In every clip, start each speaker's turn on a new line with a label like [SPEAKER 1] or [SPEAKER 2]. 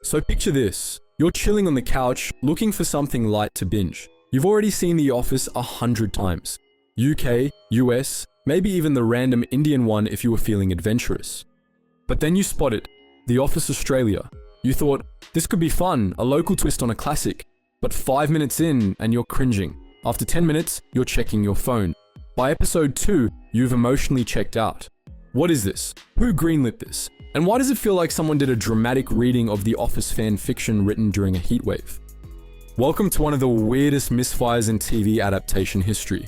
[SPEAKER 1] So picture this. You're chilling on the couch, looking for something light to binge. You've already seen The Office 100 times. UK, US, maybe even the random Indian one if you were feeling adventurous. But then you spot it, The Office Australia. You thought, this could be fun, a local twist on a classic. But 5 minutes in, and you're cringing. After 10 minutes, you're checking your phone. By episode 2, you've emotionally checked out. What is this? Who greenlit this? And why does it feel like someone did a dramatic reading of The Office fan fiction written during a heatwave? Welcome to one of the weirdest misfires in TV adaptation history.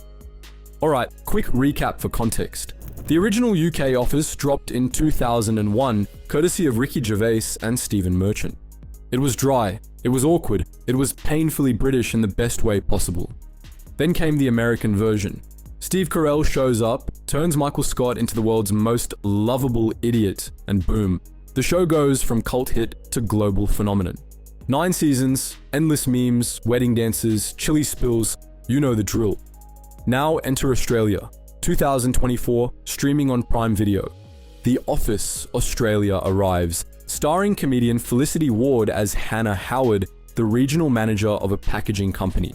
[SPEAKER 1] Alright, quick recap for context. The original UK Office dropped in 2001, courtesy of Ricky Gervais and Stephen Merchant. It was dry, it was awkward, it was painfully British in the best way possible. Then came the American version. Steve Carell shows up, turns Michael Scott into the world's most lovable idiot, and boom, the show goes from cult hit to global phenomenon. 9 seasons, endless memes, wedding dances, chili spills, you know the drill. Now enter Australia, 2024, streaming on Prime Video. The Office Australia arrives, starring comedian Felicity Ward as Hannah Howard, the regional manager of a packaging company.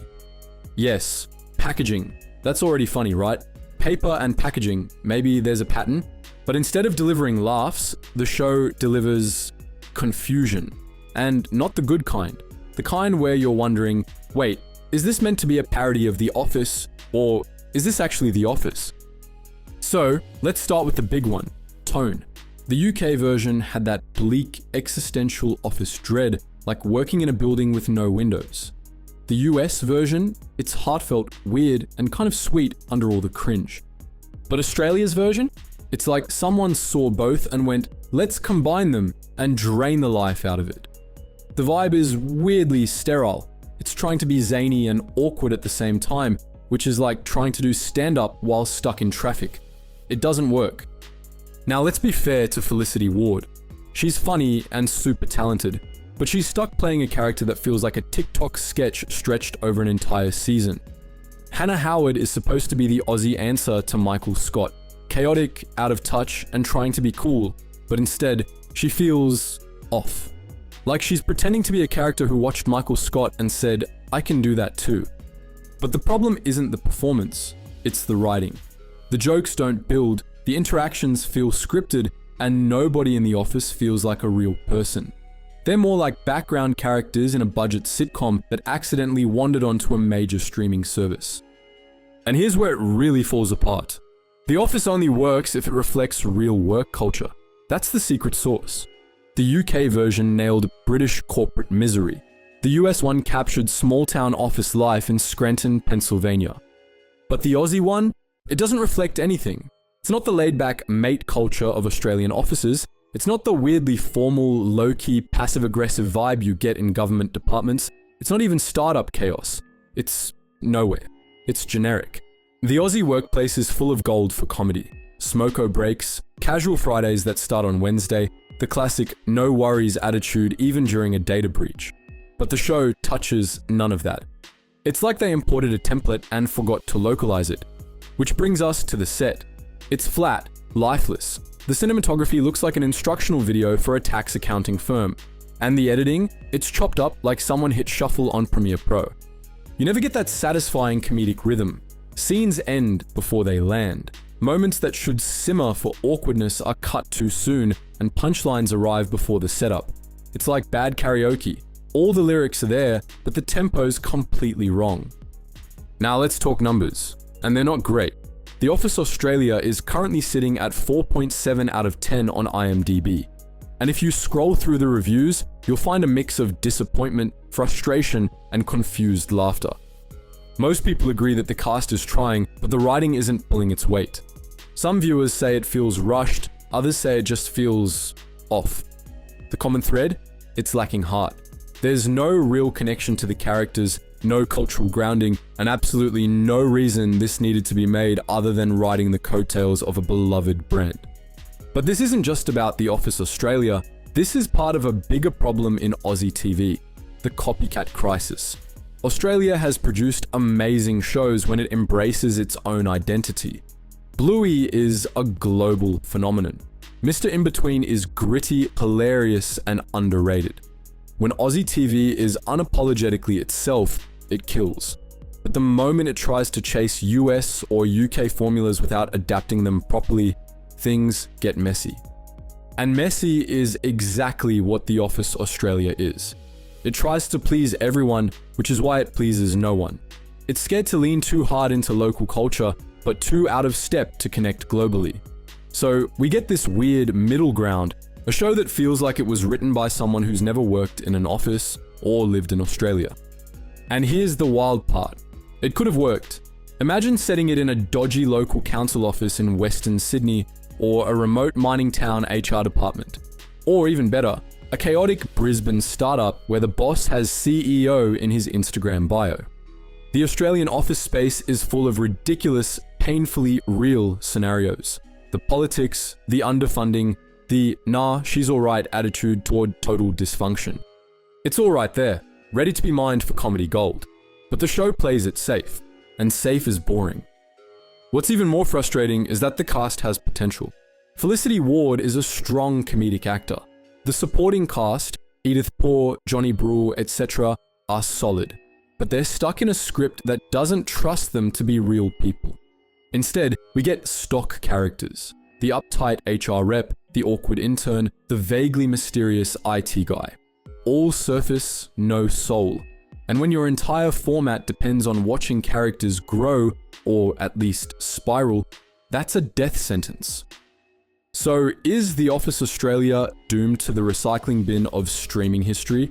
[SPEAKER 1] Yes, packaging. That's already funny, right? Paper and packaging, maybe there's a pattern. But instead of delivering laughs, the show delivers confusion. And not the good kind. The kind where you're wondering, wait, is this meant to be a parody of The Office? Or is this actually The Office? So, let's start with the big one, tone. The UK version had that bleak, existential office dread, like working in a building with no windows. The US version, it's heartfelt, weird, and kind of sweet under all the cringe. But Australia's version? It's like someone saw both and went, let's combine them and drain the life out of it. The vibe is weirdly sterile. It's trying to be zany and awkward at the same time, which is like trying to do stand-up while stuck in traffic. It doesn't work. Now let's be fair to Felicity Ward. She's funny and super talented, but she's stuck playing a character that feels like a TikTok sketch stretched over an entire season. Hannah Howard is supposed to be the Aussie answer to Michael Scott, chaotic, out of touch, and trying to be cool, but instead, she feels off. Like she's pretending to be a character who watched Michael Scott and said, I can do that too. But the problem isn't the performance, it's the writing. The jokes don't build, the interactions feel scripted, and nobody in the office feels like a real person. They're more like background characters in a budget sitcom that accidentally wandered onto a major streaming service. And here's where it really falls apart. The Office only works if it reflects real work culture. That's the secret sauce. The UK version nailed British corporate misery. The US one captured small-town office life in Scranton, Pennsylvania. But the Aussie one? It doesn't reflect anything. It's not the laid-back mate culture of Australian offices. It's not the weirdly formal, low-key, passive-aggressive vibe you get in government departments. It's not even startup chaos. It's nowhere. It's generic. The Aussie workplace is full of gold for comedy. Smoko breaks, casual Fridays that start on Wednesday, the classic no worries attitude even during a data breach. But the show touches none of that. It's like they imported a template and forgot to localize it. Which brings us to the set. It's flat, lifeless. The cinematography looks like an instructional video for a tax accounting firm. And the editing, it's chopped up like someone hit shuffle on Premiere Pro. You never get that satisfying comedic rhythm. Scenes end before they land. Moments that should simmer for awkwardness are cut too soon, and punchlines arrive before the setup. It's like bad karaoke. All the lyrics are there, but the tempo's completely wrong. Now let's talk numbers. And they're not great. The Office Australia is currently sitting at 4.7 out of 10 on IMDb. And if you scroll through the reviews, you'll find a mix of disappointment, frustration, and confused laughter. Most people agree that the cast is trying, but the writing isn't pulling its weight. Some viewers say it feels rushed, others say it just feels off. The common thread? It's lacking heart. There's no real connection to the characters, no cultural grounding, and absolutely no reason this needed to be made other than riding the coattails of a beloved brand. But this isn't just about The Office Australia, this is part of a bigger problem in Aussie TV, the copycat crisis. Australia has produced amazing shows when it embraces its own identity. Bluey is a global phenomenon. Mr. In-Between is gritty, hilarious, and underrated. When Aussie TV is unapologetically itself, it kills. But the moment it tries to chase US or UK formulas without adapting them properly, things get messy. And messy is exactly what The Office Australia is. It tries to please everyone, which is why it pleases no one. It's scared to lean too hard into local culture, but too out of step to connect globally. So we get this weird middle ground, a show that feels like it was written by someone who's never worked in an office or lived in Australia. And here's the wild part. It could have worked. Imagine setting it in a dodgy local council office in Western Sydney or a remote mining town HR department. Or even better, a chaotic Brisbane startup where the boss has CEO in his Instagram bio. The Australian office space is full of ridiculous, painfully real scenarios. The politics, the underfunding, the nah, she's alright attitude toward total dysfunction. It's all right there, ready to be mined for comedy gold. But the show plays it safe, and safe is boring. What's even more frustrating is that the cast has potential. Felicity Ward is a strong comedic actor. The supporting cast, Edith Poor, Johnny Brule, etc., are solid. But they're stuck in a script that doesn't trust them to be real people. Instead, we get stock characters. The uptight HR rep, the awkward intern, the vaguely mysterious IT guy. All surface, no soul. And when your entire format depends on watching characters grow, or at least spiral, that's a death sentence. So is The Office Australia doomed to the recycling bin of streaming history?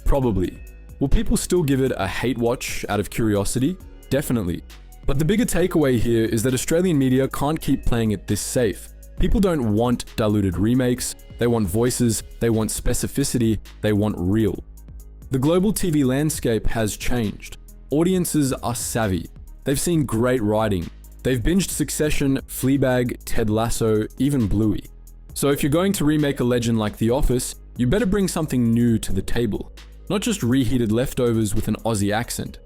[SPEAKER 1] Probably. Will people still give it a hate watch out of curiosity? Definitely. But the bigger takeaway here is that Australian media can't keep playing it this safe. People don't want diluted remakes, they want voices, they want specificity, they want real. The global TV landscape has changed. Audiences are savvy. They've seen great writing. They've binged Succession, Fleabag, Ted Lasso, even Bluey. So if you're going to remake a legend like The Office, you better bring something new to the table, not just reheated leftovers with an Aussie accent.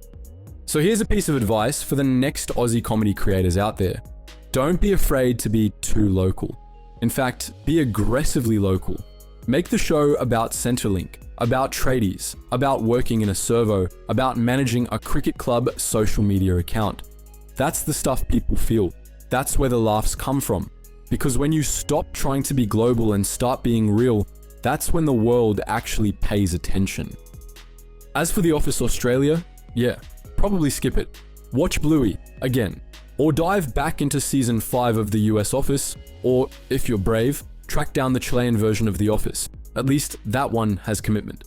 [SPEAKER 1] So here's a piece of advice for the next Aussie comedy creators out there. Don't be afraid to be too local. In fact, be aggressively local. Make the show about Centrelink, about tradies, about working in a servo, about managing a cricket club social media account. That's the stuff people feel. That's where the laughs come from. Because when you stop trying to be global and start being real, that's when the world actually pays attention. As for The Office Australia, yeah, probably skip it. Watch Bluey, again. Or dive back into season 5 of the US Office, or, if you're brave, track down the Chilean version of The Office. At least that one has commitment.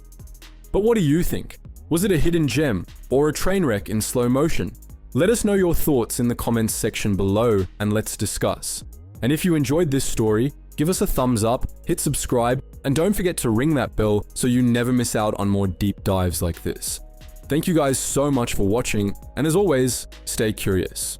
[SPEAKER 1] But what do you think? Was it a hidden gem, or a train wreck in slow motion? Let us know your thoughts in the comments section below, and let's discuss. And if you enjoyed this story, give us a thumbs up, hit subscribe, and don't forget to ring that bell so you never miss out on more deep dives like this. Thank you guys so much for watching, and as always, stay curious.